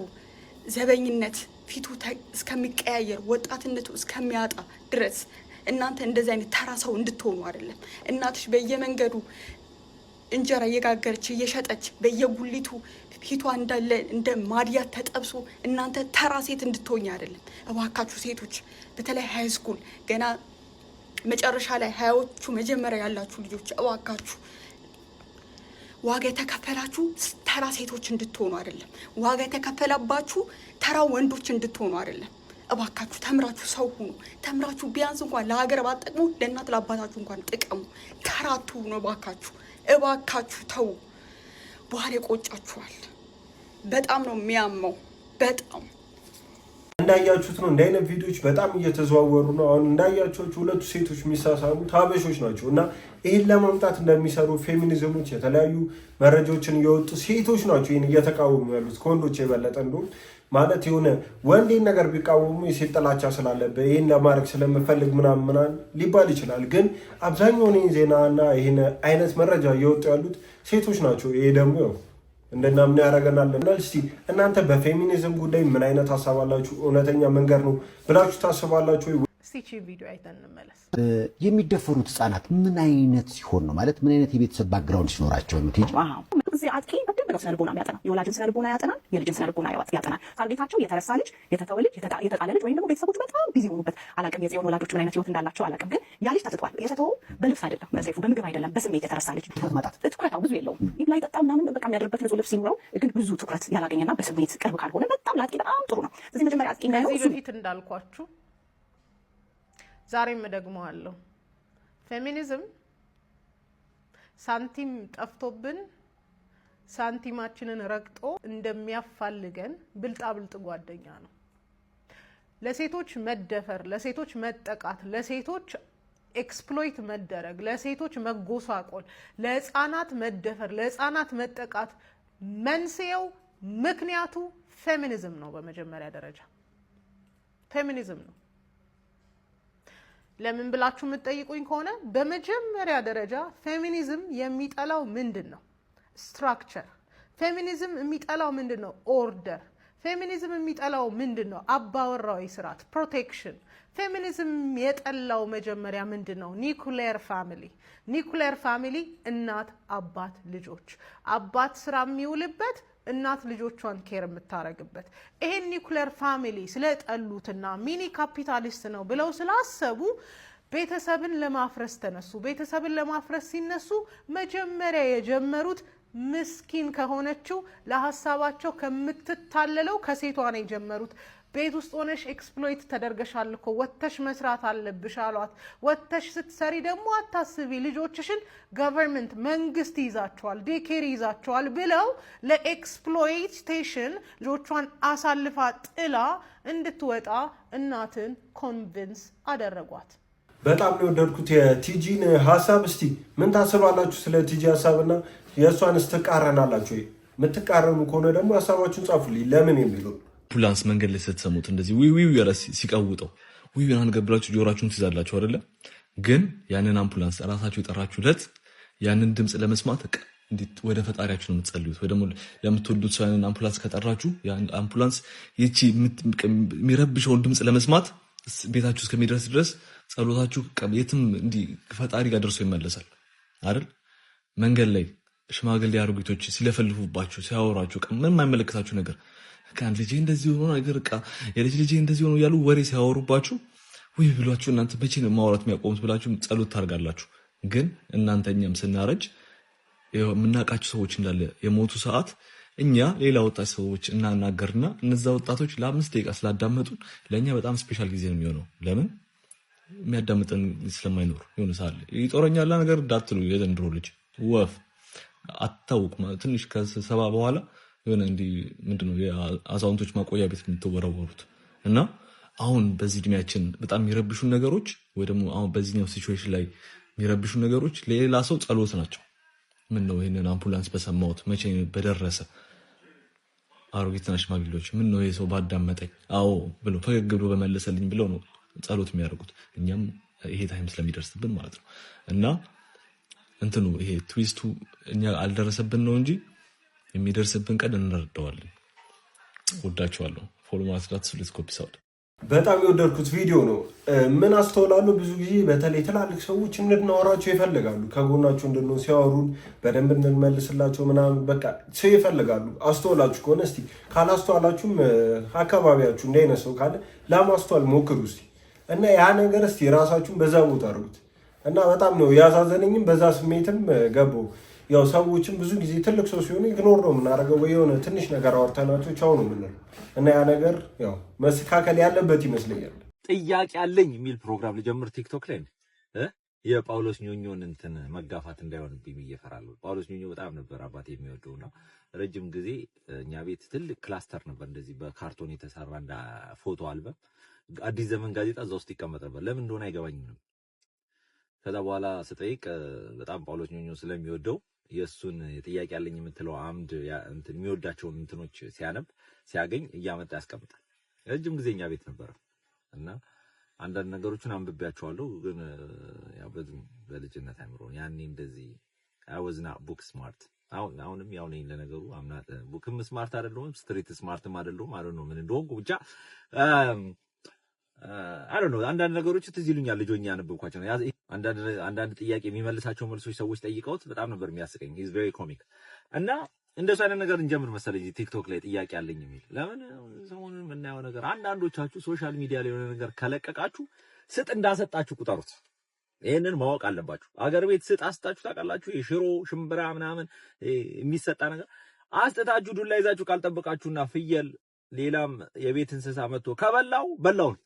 ዘበኝነት ፊቱ እስከሚቀያየር ወጣትነቱ እስከሚያጣ ድረስ እናንተ እንደዚህ አይነት ተራ ሰው እንድትሆኑ አይደለም። እናትሽ በየመንገዱ እንጀራ እየጋገረች እየሸጠች በየጉሊቱ ፊቷ እንዳለ እንደ ማዲያት ተጠብሶ እናንተ ተራ ሴት እንድትሆኝ አይደለም። እባካችሁ ሴቶች በተለይ ሃይስኩል ገና መጨረሻ ላይ ሃያዎቹ መጀመሪያ ያላችሁ ልጆች እባካችሁ ዋጋ የተከፈላችሁ ተራ ሴቶች እንድትሆኑ አይደለም። ዋጋ የተከፈለባችሁ ተራ ወንዶች እንድትሆኑ አይደለም። እባካችሁ ተምራችሁ ሰው ሁኑ። ተምራችሁ ቢያንስ እንኳን ለሀገር ባጠቅሙ ለእናት ለአባታችሁ እንኳን ጥቀሙ። ተራቱ ነው። እባካችሁ ተው። በኋላ ይቆጫችኋል። በጣም ነው የሚያመው። በጣም እንዳያችሁት ነው። እንደ አይነት ቪዲዮዎች በጣም እየተዘዋወሩ ነው። አሁን እንዳያችኋቸው ሁለቱ ሴቶች የሚሳሳሙ ታበሾች ናቸው እና ይህን ለማምጣት እንደሚሰሩ ፌሚኒዝሞች የተለያዩ መረጃዎችን እየወጡ ሴቶች ናቸው ይህን እየተቃወሙ ያሉት ከወንዶች የበለጠ እንደውም ማለት የሆነ ወንዴን ነገር ቢቃወሙ የሴት ጥላቻ ስላለበት ይህን ለማድረግ ስለምፈልግ ምናምን ሊባል ይችላል። ግን አብዛኛውን ይህን ዜናና ይህን አይነት መረጃ እየወጡ ያሉት ሴቶች ናቸው። ይሄ ደግሞ ያው እንደናምን ያደርገናል። እስቲ እናንተ በፌሚኒዝም ጉዳይ ምን አይነት ሀሳብ አላችሁ? እውነተኛ መንገድ ነው ብላችሁ ታስባላችሁ? እስቲ ቪዲዮ አይተን እንመለስ። የሚደፈሩት ህጻናት ምን አይነት ሲሆን ነው ማለት ምን አይነት የቤተሰብ ባክግራውንድ ሲኖራቸው ነው? ትጂ እዚህ አጥቂ በደንብ ነው ስነልቦና የሚያጠና የወላጅን ስነልቦና ያጠናል፣ የልጅን ስነልቦና ያጠናል። ታርጌታቸው የተረሳ ልጅ፣ የተተወ ልጅ፣ የተጣለ ልጅ ወይም ደግሞ ቤተሰቦች በጣም ቢዚ ሆኑበት አላውቅም። የጽዮን ወላጆች ምን አይነት ህይወት እንዳላቸው አላውቅም። ግን ያ ልጅ ተሰጥቷል። የተተወው በልብስ አይደለም፣ በሰይፉ በምግብ አይደለም፣ በስሜት የተረሳ ልጅ ማጣት ትኩረታው ብዙ የለውም። ላይ ጠጣ ምናምን በቃ የሚያደርበት ንጹህ ልብስ ሲኖረው ግን ብዙ ትኩረት ያላገኘና በስሜት ቅርብ ካልሆነ በጣም ለአጥቂ በጣም ጥሩ ነው። ስለዚህ መጀመሪያ አጥቂ እንዳይሆን ከዚህ በፊት እንዳልኳችሁ ዛሬም እደግመዋለሁ። ፌሚኒዝም ሳንቲም ጠፍቶብን ሳንቲማችንን ረግጦ እንደሚያፋልገን ብልጣብልጥ ጓደኛ ነው። ለሴቶች መደፈር፣ ለሴቶች መጠቃት፣ ለሴቶች ኤክስፕሎይት መደረግ፣ ለሴቶች መጎሳቆል፣ ለህፃናት መደፈር፣ ለህፃናት መጠቃት መንስኤው ምክንያቱ ፌሚኒዝም ነው። በመጀመሪያ ደረጃ ፌሚኒዝም ነው። ለምን ብላችሁ የምትጠይቁኝ ከሆነ በመጀመሪያ ደረጃ ፌሚኒዝም የሚጠላው ምንድን ነው? ስትራክቸር። ፌሚኒዝም የሚጠላው ምንድን ነው? ኦርደር። ፌሚኒዝም የሚጠላው ምንድን ነው? አባወራዊ ስርዓት፣ ፕሮቴክሽን። ፌሚኒዝም የጠላው መጀመሪያ ምንድን ነው? ኒኩሌር ፋሚሊ። ኒኩሌር ፋሚሊ እናት፣ አባት፣ ልጆች። አባት ስራ የሚውልበት እናት ልጆቿን ኬር የምታረግበት። ይሄን ኒኩሌር ፋሚሊ ስለጠሉትና ሚኒ ካፒታሊስት ነው ብለው ስላሰቡ ቤተሰብን ለማፍረስ ተነሱ። ቤተሰብን ለማፍረስ ሲነሱ መጀመሪያ የጀመሩት ምስኪን ከሆነችው ለሐሳባቸው ከምትታለለው ከሴቷ ነው የጀመሩት። ቤት ውስጥ ሆነሽ ኤክስፕሎይት ተደርገሻል እኮ ወጥተሽ መስራት አለብሽ አሏት። ወጥተሽ ስትሰሪ ደግሞ አታስቢ፣ ልጆችሽን ገቨርንመንት መንግስት ይዛቸዋል፣ ዴኬር ይዛቸዋል ብለው ለኤክስፕሎይቴሽን ልጆቿን አሳልፋ ጥላ እንድትወጣ እናትን ኮንቪንስ አደረጓት። በጣም ነው የወደድኩት የቲጂን ሀሳብ። እስቲ ምን ታስባላችሁ ስለ ቲጂ ሀሳብና የእሷን ስትቃረናላችሁ? የምትቃረኑ ከሆነ ደግሞ ሀሳባችሁን ጻፉልኝ። ለምን የሚለው አምቡላንስ መንገድ ላይ ስትሰሙት እንደዚህ ዊዊው ያለ ሲቀውጠው ዊዊን አንገብላችሁ ጆሮአችሁን ትይዛላችሁ አይደለ? ግን ያንን አምቡላንስ ራሳችሁ የጠራችሁለት ያንን ድምፅ ለመስማት እንዴት ወደ ፈጣሪያችሁ ነው የምትጸልዩት? ወይ ደግሞ ለምትወዱት ሰው ያንን አምቡላንስ ከጠራችሁ ያን አምቡላንስ ይቺ የሚረብሸውን ድምፅ ለመስማት ቤታችሁ እስከሚደርስ ድረስ ጸሎታችሁ የትም እንዲህ ፈጣሪ ጋር ደርሶ ይመለሳል አይደል? መንገድ ላይ ሽማግሌ አሮጊቶች ሲለፈልፉባችሁ ሲያወራችሁ ምንም የማይመለከታችሁ ነገር ካን ልጄ እንደዚህ ሆኖ ነገር የልጅ ልጄ እንደዚህ ሆኖ ያሉ ወሬ ሲያወሩባችሁ ወይ ብሏችሁ እናንተ መቼ ነው ማውራት የሚያቆሙት ብላችሁ ጸሎት ታርጋላችሁ። ግን እናንተኛም ስናረጅ የምናውቃቸው ሰዎች እንዳለ የሞቱ ሰዓት እኛ ሌላ ወጣት ሰዎች እናናገርና እነዛ ወጣቶች ለ5 ደቂቃ ስላዳመጡን ለእኛ በጣም ስፔሻል ጊዜ ነው የሚሆነው። ለምን የሚያዳምጠን ስለማይኖር የሆነ ሳለ ይጦረኛል ነገር እንዳትሉ የዘንድሮ ልጅ ወፍ አታውቅ ትንሽ ከሰባ በኋላ የሆነ እንዲህ ምንድነው የአዛውንቶች ማቆያ ቤት የምትወረወሩት። እና አሁን በዚህ እድሜያችን በጣም የሚረብሹን ነገሮች ወይ ደግሞ አሁን በዚህኛው ሲቹዌሽን ላይ የሚረብሹን ነገሮች ለሌላ ሰው ጸሎት ናቸው። ምን ነው ይሄንን አምቡላንስ በሰማሁት መቼ በደረሰ አሮጊትና ሽማግሌዎች ምን ነው ይሄ ሰው ባዳመጠኝ አዎ ብሎ ፈገግ ብሎ በመለሰልኝ ብለው ነው ጸሎት የሚያደርጉት። እኛም ይሄ ታይም ስለሚደርስብን ማለት ነው። እና እንትኑ ይሄ ትዊስቱ እኛ አልደረሰብን ነው እንጂ የሚደርስብን ቀን እንረዳዋለን። ወዳችኋለሁ። ፎሎ ማስራት ስለ ስኮፒ ሳውድ በጣም የወደድኩት ቪዲዮ ነው። ምን አስተውላለሁ ብዙ ጊዜ በተለይ ትላልቅ ሰዎች እንድናወራቸው ይፈልጋሉ። ከጎናቸው እንድንሆን ሲያወሩን በደንብ እንድንመልስላቸው ምናምን በቃ ሰው ይፈልጋሉ። አስተውላችሁ ከሆነ እስቲ ካላስተዋላችሁም አካባቢያችሁ እንደ አይነት ሰው ካለ ለማስተዋል ሞክሩ እስቲ እና ያ ነገር እስቲ ራሳችሁን በዛ ቦታ አድርጉት እና በጣም ነው ያሳዘነኝም በዛ ስሜትም ገባው። ያው ሰዎችም ብዙ ጊዜ ትልቅ ሰው ሲሆኑ ኢግኖር ነው የምናደርገው ወይ የሆነ ትንሽ ነገር አወርተናቸው ቻው ነው የምንለው እና ያ ነገር ያው መስተካከል ያለበት ይመስለኛል። ጥያቄ አለኝ የሚል ፕሮግራም ልጀምር ቲክቶክ ላይ የጳውሎስ ኞኞን እንትን መጋፋት እንዳይሆንብኝ እየፈራለሁ። ጳውሎስ ኞኞ በጣም ነበር አባቴ የሚወደውና ረጅም ጊዜ እኛ ቤት ትልቅ ክላስተር ነበር እንደዚህ በካርቶን የተሰራ እንደ ፎቶ አልበም አዲስ ዘመን ጋዜጣ እዛ ውስጥ ይቀመጥ ነበር። ለምን እንደሆነ አይገባኝም። ከዛ በኋላ ስጠይቅ በጣም ጳውሎስ ኞኞ ስለሚወደው የሱን ጥያቄ አለኝ የምትለው አምድ እንትን የሚወዳቸውን እንትኖች ሲያገኝ እያመጣ ያስቀምጣል። ረጅም ጊዜ እኛ ቤት ነበር እና አንዳንድ ነገሮችን አንብቤያቸዋለሁ። ግን ያው በልጅነት አይምሮ ያኔ እንደዚህ I was not book smart አሁንም ያው ነኝ ለነገሩ አምናት ቡክም ስማርት አይደለሁም ስትሪት ስማርትም አይደለሁም አይደለም ምን እንደሆንኩ ብቻ I don't know አንዳንድ ነገሮች ትዝ ይሉኛል ልጆኛ ያነበብኳቸው ነው። አንዳንድ ጥያቄ የሚመልሳቸው መልሶች ሰዎች ጠይቀውት በጣም ነበር የሚያስቀኝ። he's very comic እና እንደሱ አይነት ነገር እንጀምር መሰለኝ ቲክቶክ ላይ ጥያቄ አለኝ የሚል ለምን ሰሞኑን የምናየው ነገር አንዳንዶቻችሁ ሶሻል ሚዲያ ላይ የሆነ ነገር ከለቀቃችሁ ስጥ እንዳሰጣችሁ ቁጠሩት። ይሄንን ማወቅ አለባችሁ። አገር ቤት ስጥ አስጣችሁ ታውቃላችሁ? የሽሮ ሽምብራ ምናምን የሚሰጣ ነገር አስጥታችሁ ዱላ ይዛችሁ ካልጠበቃችሁና ፍየል ሌላም የቤት እንስሳ መጥቶ ከበላው በላውን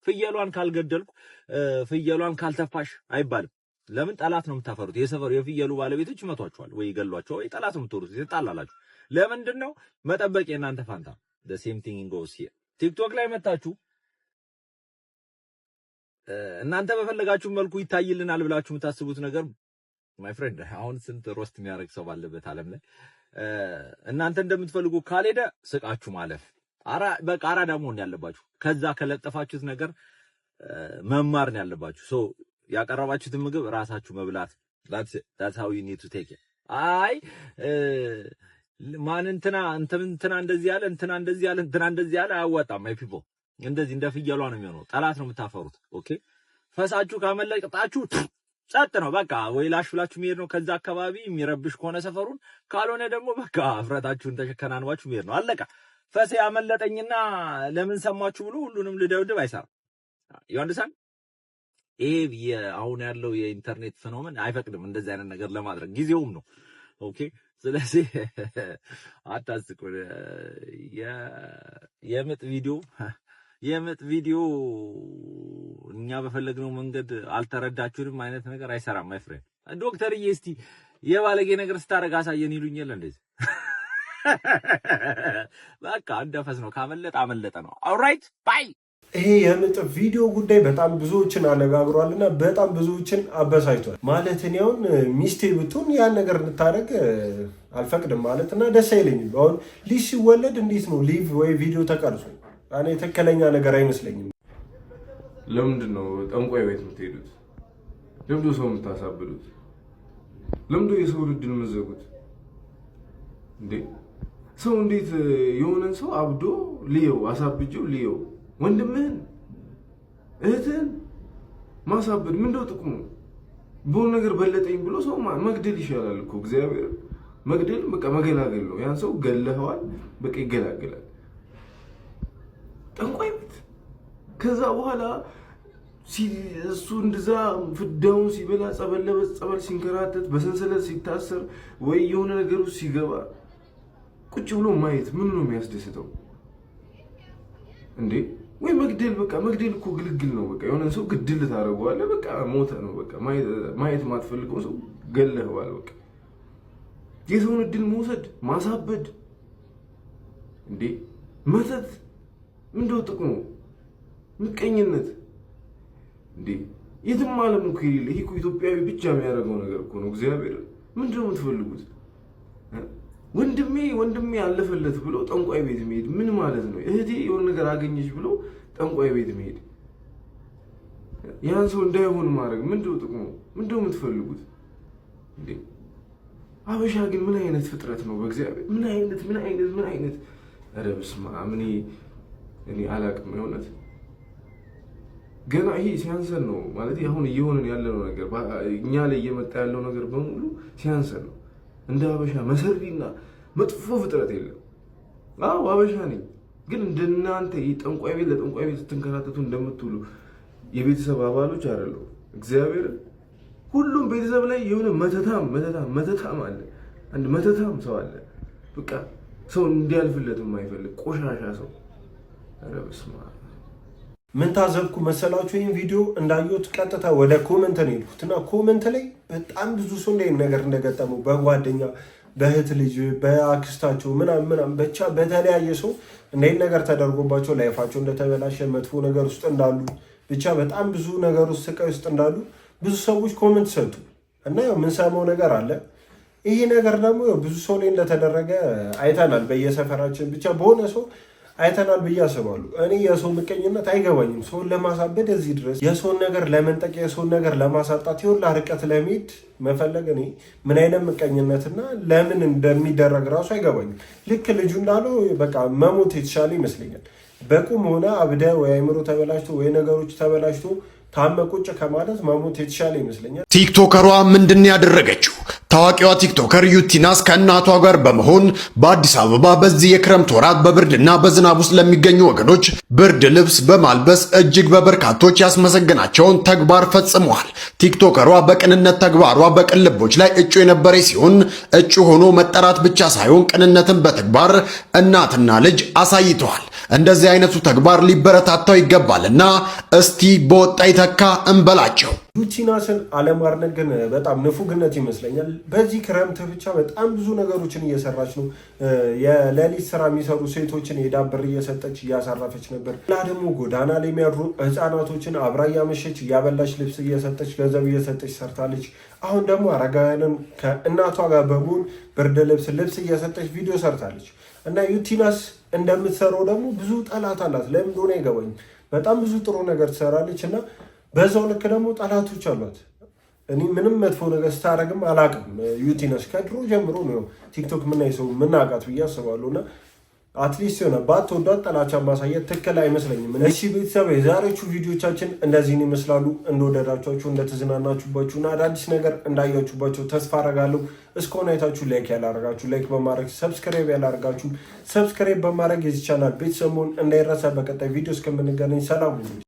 ፍየሏን ካልገደልኩ ፍየሏን ካልተፋሽ አይባልም። ለምን ጠላት ነው የምታፈሩት? የሰፈሩ የፍየሉ ባለቤቶች ይመቷቸዋል ወይ ይገሏቸው ወይ ጠላት ነው የምትወሩት። ይጣላላችሁ። ለምንድነው መጠበቅ የእናንተ ፋንታ? the same thing goes here ቲክቶክ ላይ መታችሁ እናንተ በፈለጋችሁ መልኩ ይታይልናል ብላችሁ የምታስቡት ነገር my friend አሁን ስንት ሮስት የሚያደርግ ሰው ባለበት ዓለም ላይ እናንተ እንደምትፈልጉ ካልሄደ ስቃችሁ ማለፍ በቃ አራዳ መሆን ያለባችሁ። ከዛ ከለጠፋችሁት ነገር መማር ነው ያለባችሁ። ሶ ያቀረባችሁትን ምግብ ራሳችሁ መብላት that's how you need to take it። አይ ማን እንትና እንደዚህ ያለ እንትና እንደዚህ ያለ አያዋጣም። my people እንደዚህ እንደ ፍየሏ ነው የሚሆነው። ጠላት ነው የምታፈሩት። ኦኬ ፈሳችሁ ካመለጣችሁ ጸጥ ነው በቃ። ወይ ላሽ ብላችሁ መሄድ ነው ከዛ አካባቢ የሚረብሽ ከሆነ ሰፈሩን፣ ካልሆነ ደግሞ በቃ አፍረታችሁን ተሸከናንባችሁ መሄድ ነው። አለቃ። ፈሴ ያመለጠኝና ለምን ሰማችሁ ብሎ ሁሉንም ልደብድብ አይሰራም። ይወንድሳን ይሄ አሁን ያለው የኢንተርኔት ፌኖሜን አይፈቅድም እንደዚህ አይነት ነገር ለማድረግ ጊዜውም ነው። ኦኬ ስለዚህ አታስቁ። የምጥ ቪዲዮ እኛ በፈለግነው መንገድ አልተረዳችሁንም አይነት ነገር አይሰራም። ማይ ፍሬንድ ዶክተርዬ እስቲ የባለጌ ነገር ስታረጋ አሳየን ይሉኛል እንደዚህ በቃ እንደፈስ ነው። ካመለጠ አመለጠ ነው። ኦልራይት ባይ ይሄ የምጥ ቪዲዮ ጉዳይ በጣም ብዙዎችን አነጋግሯልና በጣም ብዙዎችን አበሳጭቷል። ማለት እኔ አሁን ሚስቴ ብትሆን ያን ነገር እንድታደርግ አልፈቅድም ማለት እና ደስ አይለኝም። አሁን ልጅ ሲወለድ እንዴት ነው ሊቭ ወይ ቪዲዮ ተቀርጾ እኔ ትክክለኛ ነገር አይመስለኝም። ለምንድን ነው ጠንቋይ ቤት የምትሄዱት? ለምንድን ነው ሰው የምታሳብዱት? ለምንድን ነው የሰው ልጅን የምትዘጉት እንዴ? ሰው እንዴት የሆነን ሰው አብዶ ልየው አሳብጀው ልየው ወንድምህን እህትህን ማሳበድ ምንድነው ጥቅሙ? በሆነ ነገር በለጠኝ ብሎ ሰው መግደል ይሻላል እኮ። እግዚአብሔር መግደል በቃ መገላገል ነው። ያን ሰው ገለኸዋል፣ በቃ ይገላገላል። ጠንቋይ ቤት ከዛ በኋላ እሱ እንደዛ ፍዳውን ሲበላ ጸበል ሲንከራተት በሰንሰለት ሲታሰር ወይ የሆነ ነገር ውስጥ ሲገባ ቁጭ ብሎ ማየት ምን ነው የሚያስደስተው እንዴ? ወይ መግደል በቃ መግደል እኮ ግልግል ነው። በቃ የሆነ ሰው ግድል ታደርገዋለህ፣ በቃ ሞተ ነው። በቃ ማየት ማትፈልገው ሰው ገለኸዋል። በቃ የሰውን እድል መውሰድ ማሳበድ እንዴ መተት ምንድነው ጥቅሙ? ምቀኝነት እንዴ የትም ዓለም እኮ የሌለ ይሄ እኮ ኢትዮጵያዊ ብቻ የሚያደርገው ነገር እኮ ነው። እግዚአብሔር ምንድነው የምትፈልጉት? ወንድሜ አለፈለት ብሎ ጠንቋይ ቤት መሄድ ምን ማለት ነው? እህቴ የሆነ ነገር አገኘች ብሎ ጠንቋይ ቤት መሄድ ያን ሰው እንዳይሆን ማድረግ ምንድነው ጥቅሙ? ምንድነው የምትፈልጉት እንዴ? አበሻ ግን ምን አይነት ፍጥረት ነው? በእግዚአብሔር ምን አይነት ኧረ በስመ አብ እኔ አላቅም። የሆነት ገና ይሄ ሲያንሰን ነው ማለት አሁን እየሆነን ያለው ነገር እኛ ላይ እየመጣ ያለው ነገር በሙሉ ሲያንሰን ነው። እንደ አበሻ መሰሪና መጥፎ ፍጥረት የለም። አዎ አበሻ ነኝ፣ ግን እንደናንተ ጠንቋይ ቤት ለጠንቋይ ቤት ስትንከራተቱ እንደምትውሉ የቤተሰብ አባሎች አይደለም። እግዚአብሔር ሁሉም ቤተሰብ ላይ የሆነ መተታም አለ። አንድ መተታም ሰው አለ። በቃ ሰው እንዲያልፍለት የማይፈልግ ቆሻሻ ሰው። ኧረ በስመ አብ። ምን ታዘብኩ መሰላችሁ? ይህን ቪዲዮ እንዳየሁት ቀጥታ ወደ ኮመንት ነው የሄድኩት እና ኮመንት ላይ በጣም ብዙ ሰው እንደ ነገር እንደገጠመው በጓደኛ በእህት ልጅ በአክስታቸው ምናምን ብቻ በተለያየ ሰው እንደ ነገር ተደርጎባቸው ላይፋቸው እንደተበላሸ መጥፎ ነገር ውስጥ እንዳሉ ብቻ በጣም ብዙ ነገር ውስጥ ስቃይ ውስጥ እንዳሉ ብዙ ሰዎች ኮመንት ሰጡ እና የምንሰማው ነገር አለ። ይሄ ነገር ደግሞ ብዙ ሰው ላይ እንደተደረገ አይተናል። በየሰፈራችን ብቻ በሆነ ሰው አይተናል ብዬ አስባለሁ። እኔ የሰው ምቀኝነት አይገባኝም። ሰውን ለማሳበድ እዚህ ድረስ የሰውን ነገር ለመንጠቅ የሰውን ነገር ለማሳጣት ይሁን ርቀት ለመሄድ መፈለግ እኔ ምን አይነት ምቀኝነትና ለምን እንደሚደረግ ራሱ አይገባኝም። ልክ ልጁ እንዳለው በቃ መሞት የተሻለ ይመስለኛል። በቁም ሆነ አብደ ወይ አይምሮ ተበላሽቶ ወይ ነገሮች ተበላሽቶ ታመቁጭ ከማለት መሞት የተሻለ ይመስለኛል። ቲክቶከሯ ምንድን ያደረገችው? ታዋቂዋ ቲክቶከር ዩቲናስ ከእናቷ ጋር በመሆን በአዲስ አበባ በዚህ የክረምት ወራት በብርድና በዝናብ ውስጥ ለሚገኙ ወገኖች ብርድ ልብስ በማልበስ እጅግ በበርካቶች ያስመሰገናቸውን ተግባር ፈጽመዋል። ቲክቶከሯ በቅንነት ተግባሯ በቅን ልቦች ላይ እጩ የነበረች ሲሆን እጩ ሆኖ መጠራት ብቻ ሳይሆን ቅንነትን በተግባር እናትና ልጅ አሳይተዋል። እንደዚህ አይነቱ ተግባር ሊበረታታው ይገባልና እስቲ በወጣ ይተካ እንበላቸው። ዩቲናስን አለማድነቅ ግን በጣም ንፉግነት ይመስለኛል። በዚህ ክረምት ብቻ በጣም ብዙ ነገሮችን እየሰራች ነው። የሌሊት ስራ የሚሰሩ ሴቶችን የዳብር እየሰጠች እያሳረፈች ነበር። ላ ደግሞ ጎዳና ላይ የሚያድሩ ህፃናቶችን አብራ እያመሸች እያበላች ልብስ እየሰጠች ገንዘብ እየሰጠች ሰርታለች። አሁን ደግሞ አረጋውያንን ከእናቷ ጋር በመሆን ብርድ ልብስ እየሰጠች ቪዲዮ ሰርታለች። እና ዩቲናስ እንደምትሰራው ደግሞ ብዙ ጠላት አላት። ለምን እንደሆነ አይገባኝም። በጣም ብዙ ጥሩ ነገር ትሰራለች እና በዛው ልክ ደግሞ ጠላቶች አሏት። እኔ ምንም መጥፎ ነገር ስታደርግም አላውቅም። ዩቲናስ ከድሮ ጀምሮ ነው ቲክቶክ ምናይ ሰው ምናውቃት ብዬ አስባለሁ እና አትሊስት የሆነ ባትወዷት ጥላቻ ማሳየት ትክክል አይመስለኝም። እሺ ቤተሰብ የዛሬዎቹ ቪዲዮቻችን እነዚህን ይመስላሉ። እንደወደዳችኋቸው እንደተዝናናችሁባችሁ እና አዳዲስ ነገር እንዳያችሁባቸው ተስፋ አረጋለሁ። እስከሆነ አይታችሁ ላይክ ያላረጋችሁ ላይክ በማድረግ ሰብስክራይብ ያላረጋችሁ ሰብስክራይብ በማድረግ የዚህ ቻናል ቤተሰብ መሆን እንዳይረሳ። በቀጣይ ቪዲዮ እስከምንገናኝ ሰላም ሁኑ።